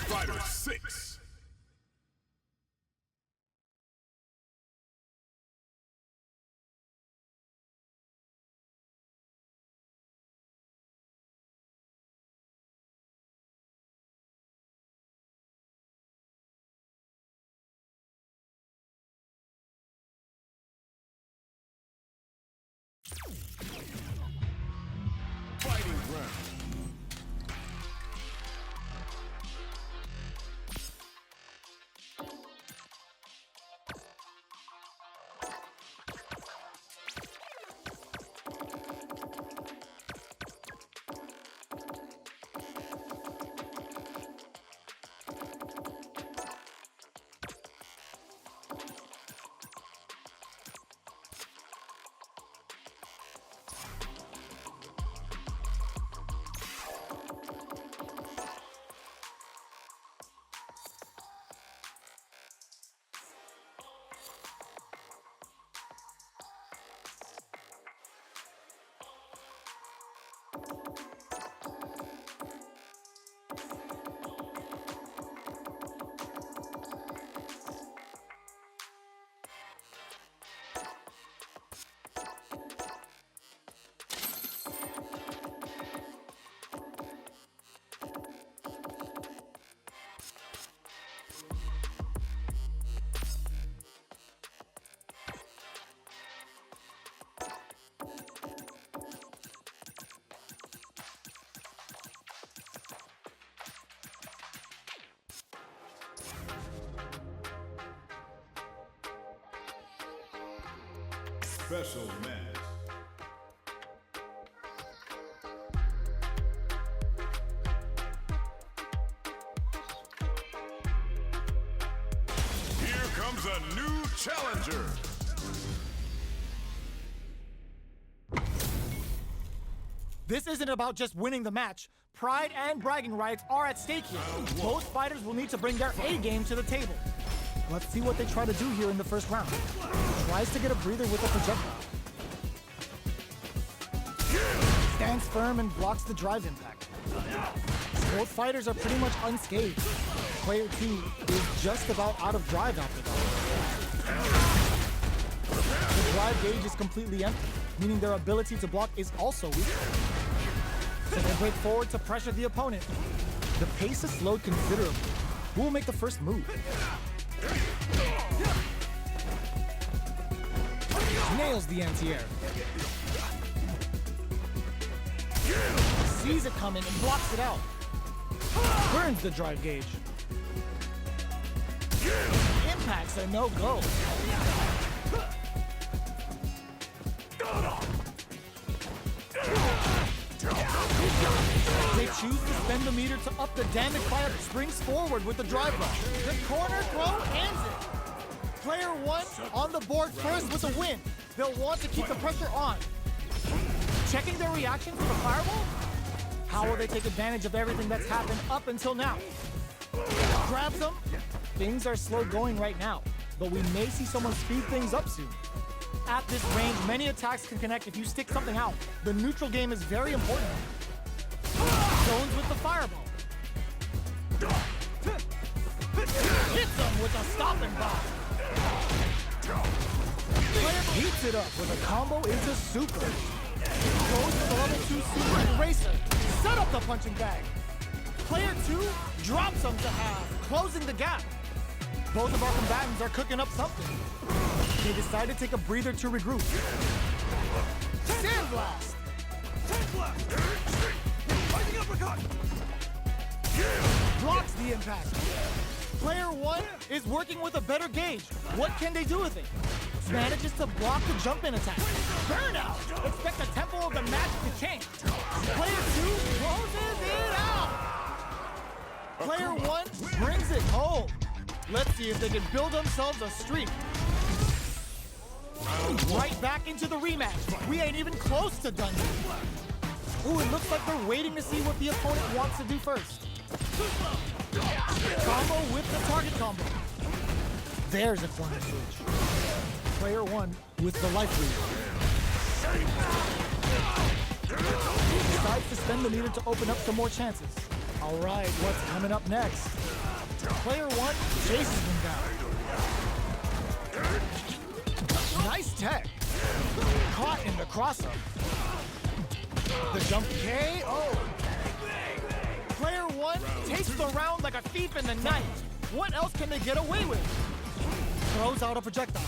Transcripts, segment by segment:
Fighter 6. Fighting round. Special match. Here comes a new challenger. This isn't about just winning the match. Pride and bragging rights are at stake here. Both fighters will need to bring their A game to the table. Let's see what they try to do here in the first round. Tries to get a breather with a projectile. Stands firm and blocks the drive impact. Both fighters are pretty much unscathed. Player 2 is just about out of drive after that. The drive gauge is completely empty, meaning their ability to block is also weak. So they break forward to pressure the opponent. The pace is slowed considerably. Who will make the first move? Nails the anti-air. Sees it coming and blocks it out. Burns the drive gauge. Impacts are no-go. They choose to spend the meter to up the damage by a springs forward with the drive rush. The corner throw ends it. Player 1 on the board first with a win. They'll want to keep the pressure on. Checking their reaction to the fireball? How will they take advantage of everything that's happened up until now? Grabs them. Things are slow going right now, but we may see someone speed things up soon. At this range, many attacks can connect if you stick something out. The neutral game is very important. Zones with the fireball. Hits them with a stopping block. Player heats it up with a combo into super. Goes to the level 2 super eraser. Set up the punching bag. Player 2 drops them to half, closing the gap. Both of our combatants are cooking up something. They decide to take a breather to regroup. Sandblast! Lightning uppercut! Blocks the impact. Player 1 is working with a better gauge. What can they do with it? Manages to block the jump-in attack. Burnout! Expect the tempo of the match to change. Player 2 closes it out! Player 1 brings it home. Let's see if they can build themselves a streak. Right back into the rematch. We ain't even close to done yet. Ooh, it looks like they're waiting to see what the opponent wants to do first. Combo with the target combo. There's a corner switch. Player 1 with the life lead. Decides to spend the meter to open up some more chances. All right, what's coming up next? Player one chases him down. Nice tech. Caught in the crossup. The jump KO. Player one takes the round like a thief in the night. What else can they get away with? Throws out a projectile.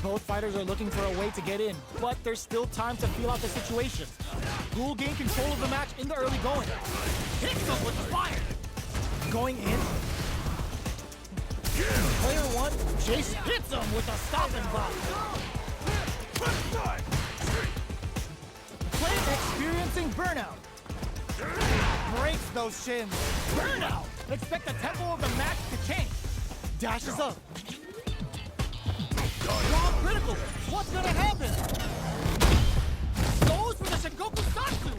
Both fighters are looking for a way to get in, but there's still time to feel out the situation. Who will gain control of the match in the early going? Hits him with fire! Going in. Player one, Jace hits him with a stopping block. Player experiencing burnout. Breaks those shins. Burnout! Expect the tempo of the match to change. Dashes up. Raw critical. What's gonna happen? Goes for the Shingoku Satsu.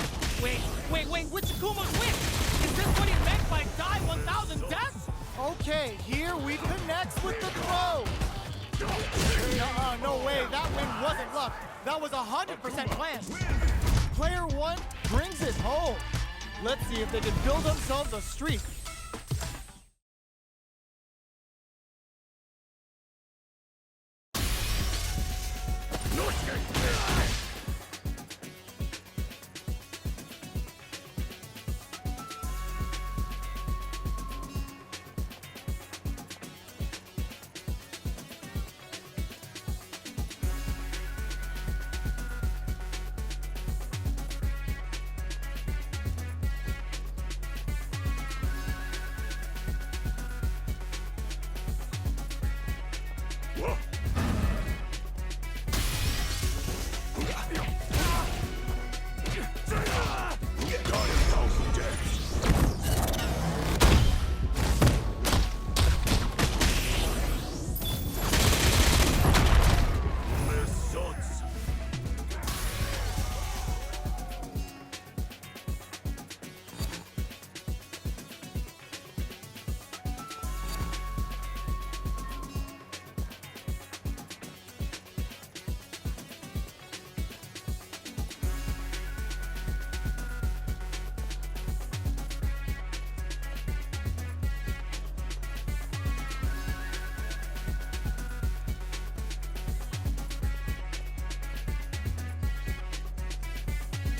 Wait, which Kuma's win? Is this what he meant by die 1,000 deaths? Okay, here we connect with the throw. No way, that win wasn't luck. That was 100% planned. Player one brings it home. Let's see if they can build themselves a streak.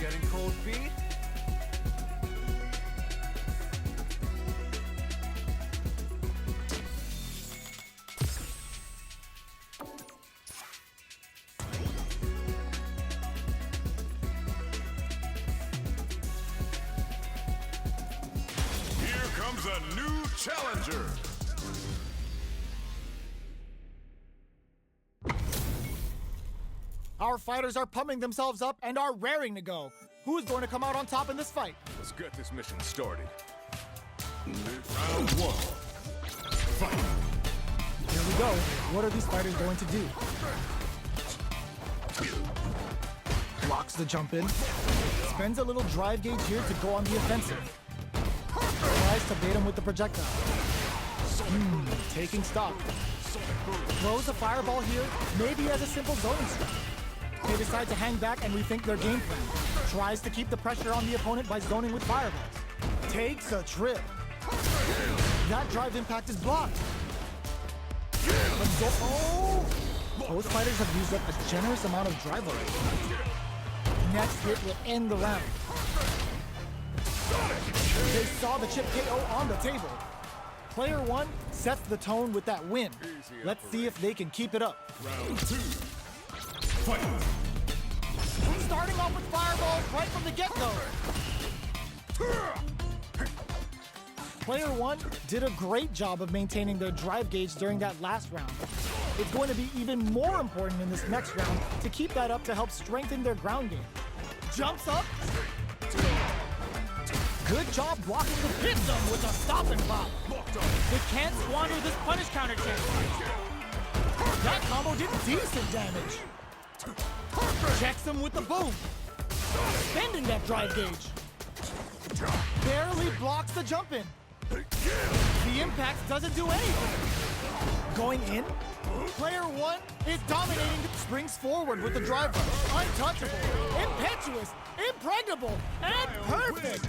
Getting cold feet? Here comes a new challenger. Our fighters are pumping themselves up and are raring to go. Who's going to come out on top in this fight? Let's get this mission started. Round one. Fight. Here we go. What are these fighters going to do? Blocks the jump in. Spends a little drive gauge here to go on the offensive. Tries to bait him with the projectile. Taking stock. Throws a fireball here, maybe as a simple zoning strike. They decide to hang back and rethink their game plan. Tries to keep the pressure on the opponent by zoning with fireballs. Takes a trip. That drive impact is blocked. Both fighters have used up a generous amount of drive already. Next hit will end the round. They saw the chip KO on the table. Player one sets the tone with that win. Let's see if they can keep it up. Round two. Fight. Starting off with fireballs right from the get-go. Player one did a great job of maintaining their drive gauge during that last round. It's going to be even more important in this next round to keep that up to help strengthen their ground game. Jumps up. Good job blocking the pit zone with a stopping block. They can't squander this punish counter chance. That combo did decent damage. Checks him with the boom. Bending that drive gauge. Barely blocks the jump in. The impact doesn't do anything. Going in. Player one is dominating, springs forward with the drive rush. Untouchable, impetuous, impregnable, and perfect.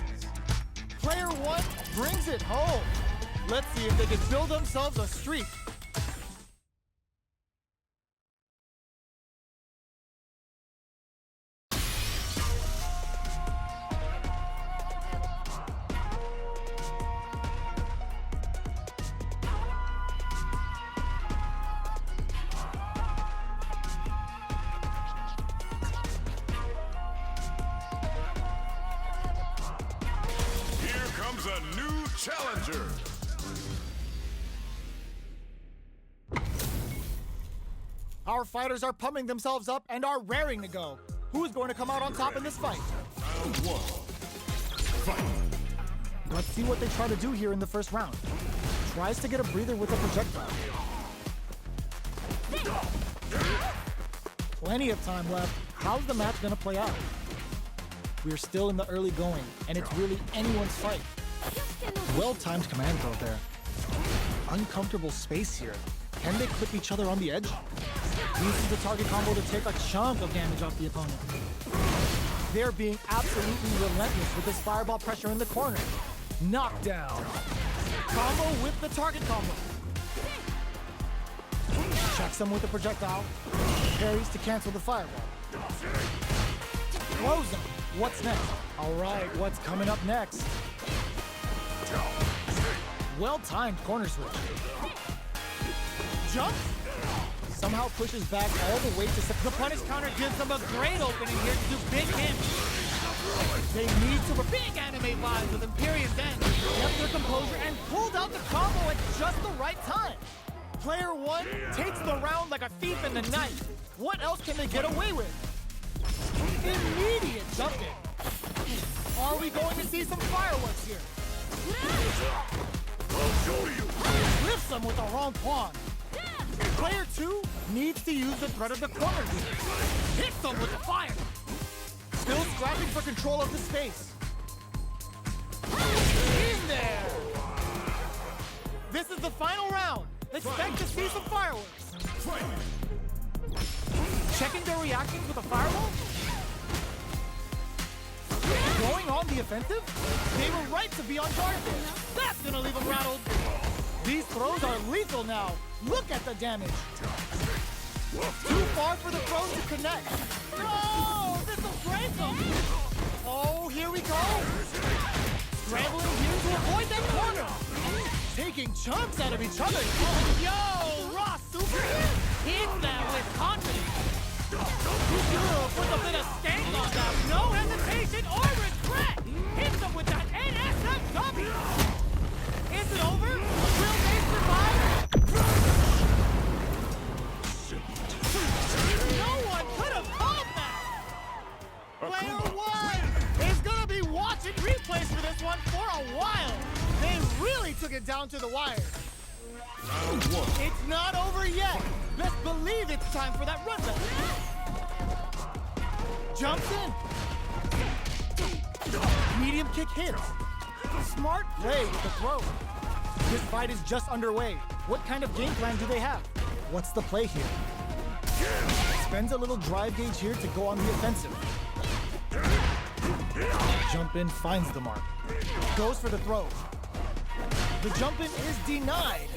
Player one brings it home. Let's see if they can build themselves a streak. Here comes a new challenger. Our fighters are pumping themselves up and are raring to go. Who's going to come out on top in this fight? Round one. Fight. Let's see what they try to do here in the first round. Tries to get a breather with a projectile. Plenty of time left. How's the match gonna play out? We're still in the early going, and it's really anyone's fight. Well-timed command throw there. Uncomfortable space here. Can they clip each other on the edge? Uses the target combo to take a chunk of damage off the opponent. They're being absolutely relentless with this fireball pressure in the corner. Knockdown. Combo with the target combo. Checks him with the projectile. Parries to cancel the fireball. Throws him. What's next? All right, what's coming up next? Well-timed corner switch. Jumps. Somehow pushes back all the way to... The punish counter gives them a great opening here to do big damage. They need to... Big anime vibes with Imperium's End. Kept their composure and pulled out the combo at just the right time. Player one takes the round like a thief in the night. What else can they get away with? Immediate jumping. Are we going to see some fireworks here? Lifts them with the wrong pawn. Player two needs to use the threat of the corner here. Hits them with the fire. Still scrapping for control of the space. In there. This is the final round. Expect to see some fireworks. Checking their reactions with a fireball. Going on the offensive? They were right to be on guard there. That's gonna leave them rattled. These throws are lethal now. Look at the damage. Too far for the throws to connect. No! This will break them! Oh, here we go! Scrambling here to avoid that corner! Taking chunks out of each other. Yo, Raw Super hits that with confidence. Puts a bit of stank on that. No hesitation or regret. Hits them with that NSFW. Is it over? Will they survive? No one could have called that. Player one is gonna be watching replays for this one for a while. They really took it down to the wire. Round one. It's not over yet. Best believe it's time for that run back. Jumps in. Medium kick hits. Smart play with the throw. This fight is just underway. What kind of game plan do they have? What's the play here? Spends a little drive gauge here to go on the offensive. Jump in finds the mark. Goes for the throw. The jump in is denied.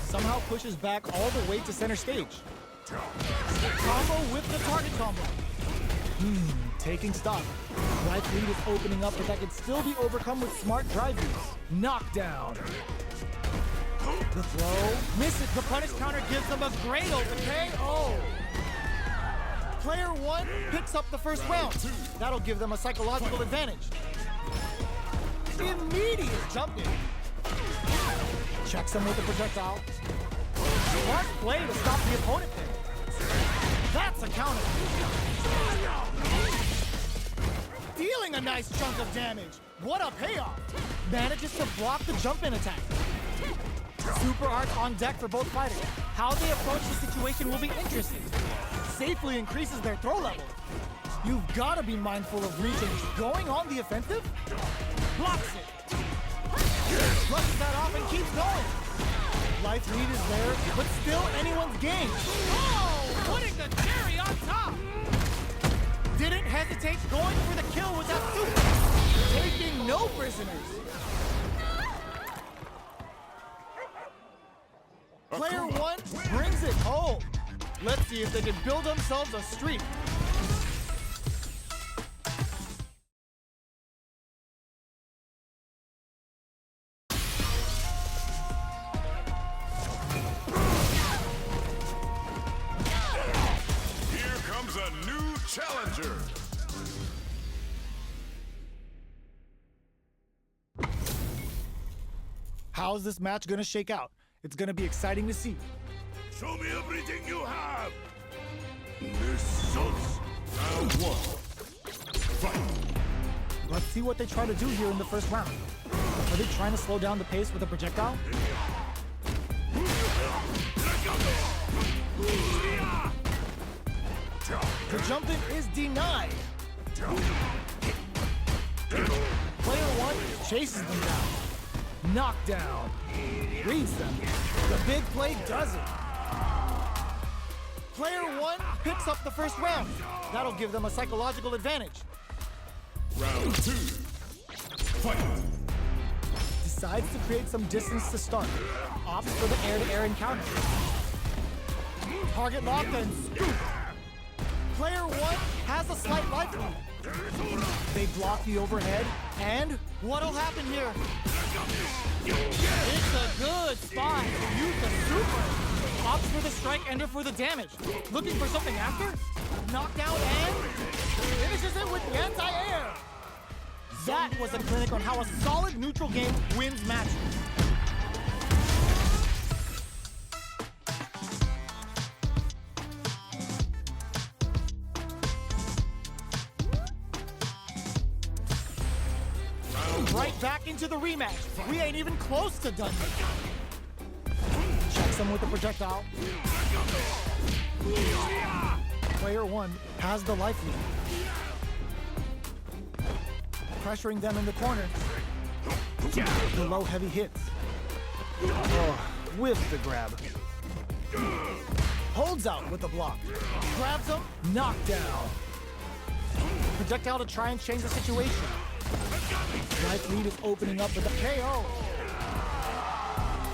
Somehow pushes back all the way to center stage. Combo with the target combo. Taking stock. Right lead is opening up, but that can still be overcome with smart drive use. Knockdown. The throw. Misses. The punish counter gives them a great open KO. Player one picks up the first round. That'll give them a psychological advantage. Immediate jump in. Checks him with the projectile. Smart play to stop the opponent there. That's a counter. Dealing a nice chunk of damage. What a payoff. Manages to block the jump-in attack. Super art on deck for both fighters. How they approach the situation will be interesting. Safely increases their throw level. You've got to be mindful of reaching. Going on the offensive? Blocks it. Brushes that off and keeps going. life lead is there, but still anyone's game. Oh, putting the cherry on top. Didn't hesitate, going for the kill with that super. Taking no prisoners. Player one brings it home. Let's see if they can build themselves a streak. Here comes a new challenger. How's this match gonna shake out? It's gonna be exciting to see. Show me everything you have. Missiles. Round one. Fight. Let's see what they try to do here in the first round. Are they trying to slow down the pace with a projectile? The jump in is denied. Player one chases them down. Knockdown. Reads them. The big play does it. Player one picks up the first round. That'll give them a psychological advantage. Round two. Fight. Decides to create some distance to start. Opts for the air-to-air encounter. Target lock and scoop. Player one has a slight life lead. They block the overhead, and what'll happen here? It's a good spot to use the super. Opts for the strike, ender for the damage. Looking for something after? Knockdown and finishes it with the anti-air. That was a clinic on how a solid neutral game wins matches. Right back into the rematch. We ain't even close to done yet. Checks him with the projectile. Player one has the life lead. Pressuring them in the corner. The low heavy hits. Oh, whiffs the grab. Holds out with the block. Grabs him, knockdown. Projectile to try and change the situation. Life lead is opening up with a KO.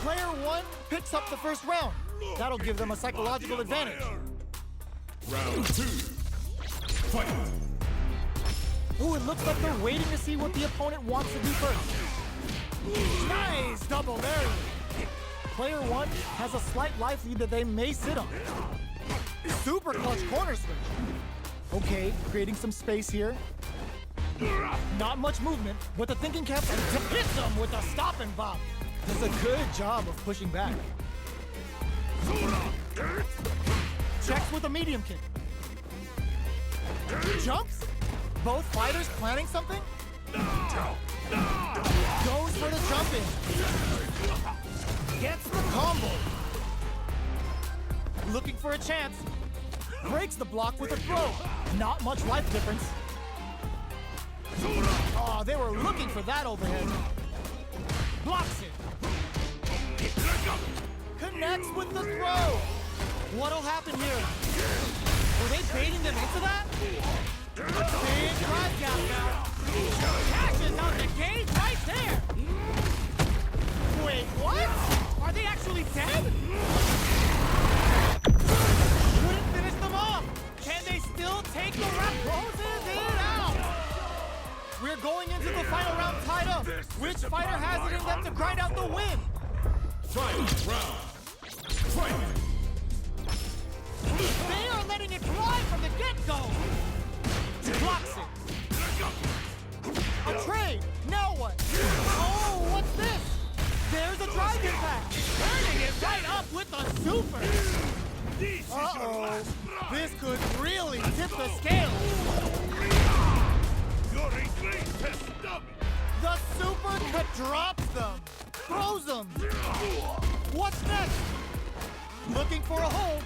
Player one picks up the first round. That'll give them a psychological advantage. Round two. Fight. Ooh, it looks like they're waiting to see what the opponent wants to do first. Nice double lariat. Player one has a slight life lead that they may sit on. Super clutch corner switch. Okay, creating some space here. Not much movement, but the thinking cap hits them with a stop and bop. Does a good job of pushing back. Checks with a medium kick. Jumps? Both fighters planning something? Goes for the jump in. Gets the combo. Looking for a chance. Breaks the block with a throw. Not much life difference. Oh, they were looking for that overhead. Blocks it. Connects with the throw. What'll happen here? Were they baiting them into that? Big drive gap now. Cashes out the gate right there. Wait, what? Are they actually dead? Couldn't finish them off. Can they still take the rep? Closes it out. We're going into the final round tied up. Which fighter has it in them to grind out the win? Final round. Fight. They are letting it fly from the get-go. Blocks it. A trade. Now what? Oh, what's this? There's a drive impact. Turning it right up with a super. Uh-oh. This could really tip the scale. Your English has done it. The super drops them. Throws them. What's next? Looking for a hold.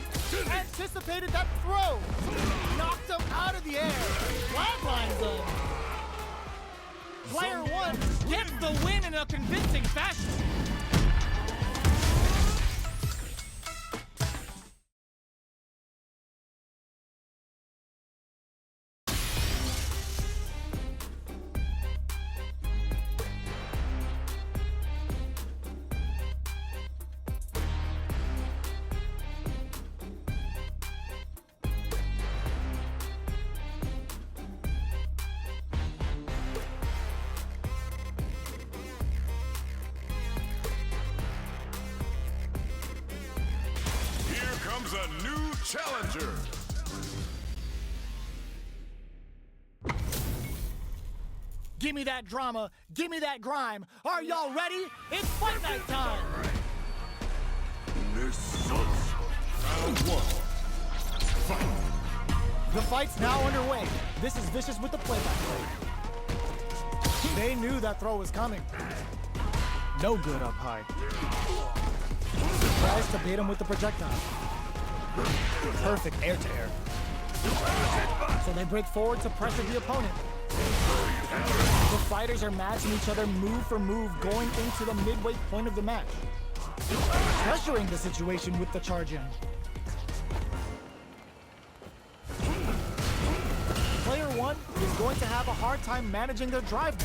Anticipated that throw. Knocked them out of the air. Flatlines them. Player one Gets the win in a convincing fashion. comes a new challenger. Give me that drama, give me that grime. Are y'all ready? It's fight night time. Round one. Fight. The fight's now underway. This is Vicious with the play-by-play. They knew that throw was coming. No good up high. Tries to bait him with the projectile. Perfect air-to-air. So they break forward to pressure the opponent. The fighters are matching each other move for move going into the midway point of the match. Pressuring the situation with the charge in. Player one is going to have a hard time managing their drive.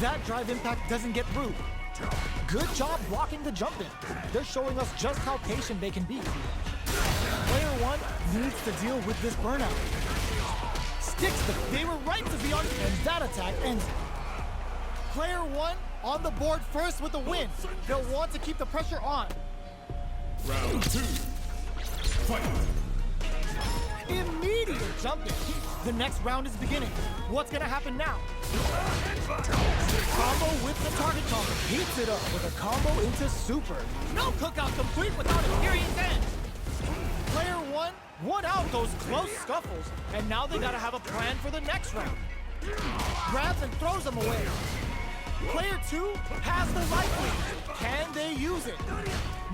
That drive impact doesn't get through. Good job blocking the jump in. They're showing us just how patient they can be. Player one needs to deal with this burnout. They were right to be on, and that attack ends it. Player one on the board first with the win. They'll want to keep the pressure on. Round two. Fight. Immediate jumping. The next round is beginning. What's gonna happen now? Combo with the target combo. Heats it up with a combo into super. No cookout complete without a serious end. Player one won out those close scuffles, and now they gotta have a plan for the next round. Grabs and throws them away. Player two has the right lead. Can they use it?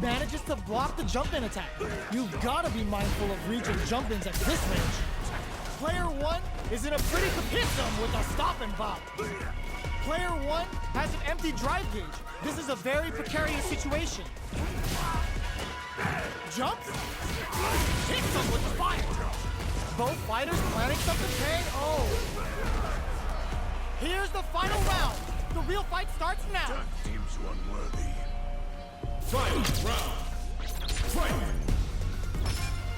Manages to block the jump-in attack. You've gotta be mindful of reaching jump-ins at this range. Player one is in a pretty capitsum with a stop and bop. Player one has an empty drive gauge. This is a very precarious situation. Jumps, hits him with the fire. Both fighters planning something KO. Here's the final round. The real fight starts now. Seems unworthy. Fight round. Fight.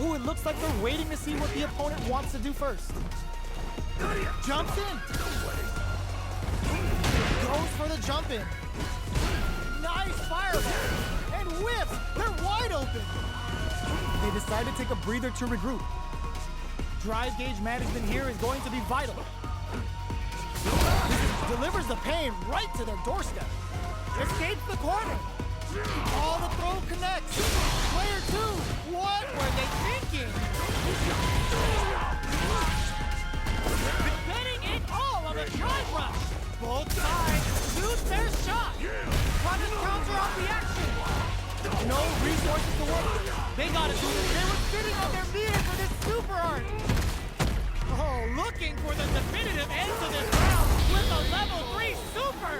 Ooh, it looks like they're waiting to see what the opponent wants to do first. Jumps in. Goes for the jump in. Nice fireball. And whips. They're wide open. They decide to take a breather to regroup. Drive gauge management here is going to be vital. Delivers the pain right to their doorstep. Escapes the corner. All the throw connects. Player two, what were they thinking? Betting it all on a drive rush. Both sides shoot their shot. Project counter off the action. No resources to work. They gotta do this. They were sitting on their meter for this super art. Oh, looking for the definitive end to this round with a level 3 super.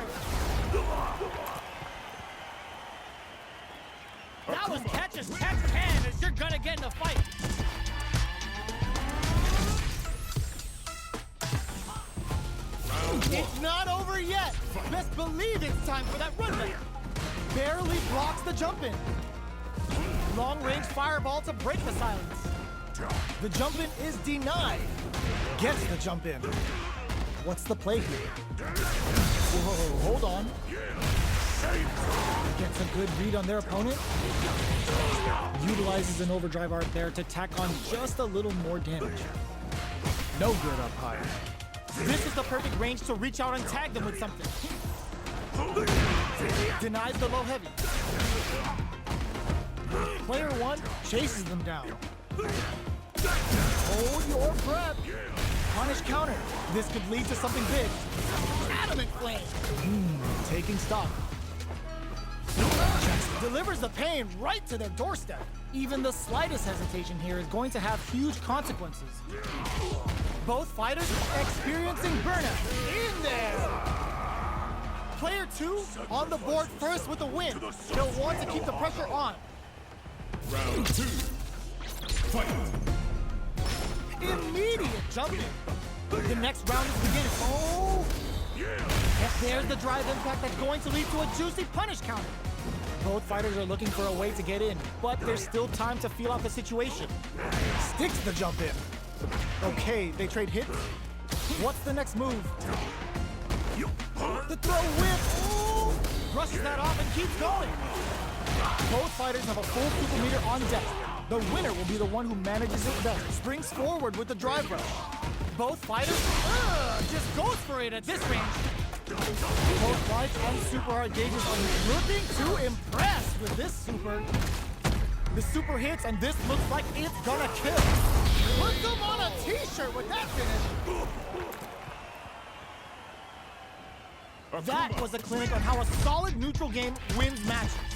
That was catch as catch can as you're gonna get in a fight. It's not over yet. Best believe it's time for that run back. Barely blocks the jump in. Long range fireball to break the silence. The jump in is denied. Gets the jump in. What's the play here? Whoa, hold on. Gets a good read on their opponent. Utilizes an overdrive art there to tack on just a little more damage. No good up high. This is the perfect range to reach out and tag them with something. Denies the low heavy. Player one chases them down. Hold your breath. Punish counter. This could lead to something big. Adamant flame. Taking stock. Just delivers the pain right to their doorstep. Even the slightest hesitation here is going to have huge consequences. Both fighters experiencing burnout. In there. Player two on the board first with the win. They'll want to keep the pressure on. Round two. Fight. Immediate jumping. The next round is beginning. Oh! And there's the drive impact that's going to lead to a juicy punish counter. Both fighters are looking for a way to get in, but there's still time to feel out the situation. Sticks the jump in. Okay, they trade hits. What's the next move? The throw whip. Ooh! Brushes that off and keeps going. Both fighters have a full super meter on deck. The winner will be the one who manages it best. Springs forward with the drive rush. Both fighters Just goes for it at this range. Both light and super hard gauges are looking to impress with this super. The super hits, and this looks like it's gonna kill. Put them on a t-shirt with that finish. That was a clinic on how a solid neutral game wins matches.